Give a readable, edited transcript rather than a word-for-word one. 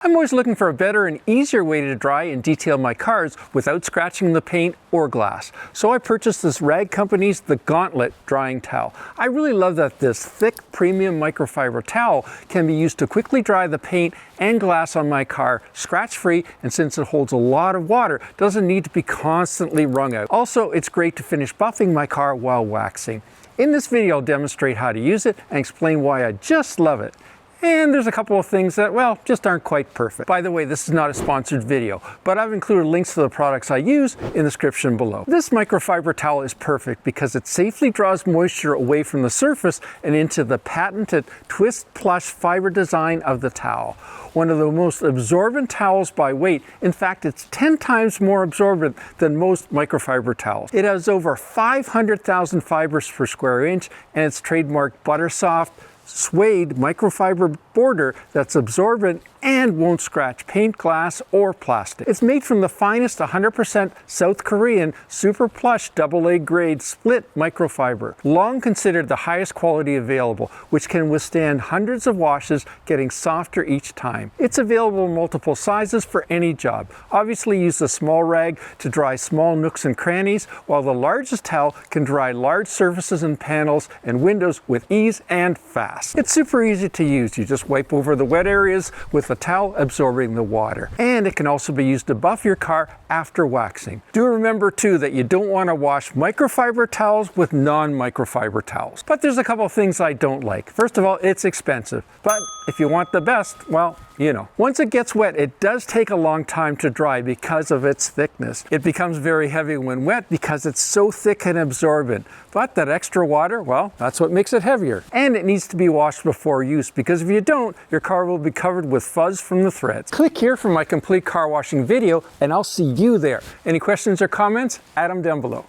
I'm always looking for a better and easier way to dry and detail my cars without scratching the paint or glass. So I purchased this rag company's The Gauntlet drying towel. I really love that this thick premium microfiber towel can be used to quickly dry the paint and glass on my car scratch-free, and since it holds a lot of water, doesn't need to be constantly wrung out. Also, it's great to finish buffing my car while waxing. In this video, I'll demonstrate how to use it and explain why I just love it. And there's a couple of things that, well, just aren't quite perfect. By the way, this is not a sponsored video, but I've included links to the products I use in the description below. This microfiber towel is perfect because it safely draws moisture away from the surface and into the patented twist plush fiber design of the towel. One of the most absorbent towels by weight. In fact, it's 10 times more absorbent than most microfiber towels. It has over 500,000 fibers per square inch, and it's trademarked Buttersoft suede microfiber border that's absorbent and won't scratch paint, glass, or plastic. It's made from the finest 100% South Korean super plush AA grade split microfiber, long considered the highest quality available, which can withstand hundreds of washes, getting softer each time. It's available in multiple sizes for any job. Obviously, use the small rag to dry small nooks and crannies, while the largest towel can dry large surfaces and panels and windows with ease and fast. It's super easy to use. You just wipe over the wet areas with the towel absorbing the water. And it can also be used to buff your car after waxing. Do remember too that you don't want to wash microfiber towels with non-microfiber towels. But there's a couple of things I don't like. First of all, it's expensive. But if you want the best, well, you know. Once it gets wet, it does take a long time to dry because of its thickness. It becomes very heavy when wet because it's so thick and absorbent. But that extra water, well, that's what makes it heavier. And it needs to be washed before use, because if you don't, your car will be covered with fuzz from the threads. Click here for my complete car washing video, and I'll see you there. Any questions or comments? Add them down below.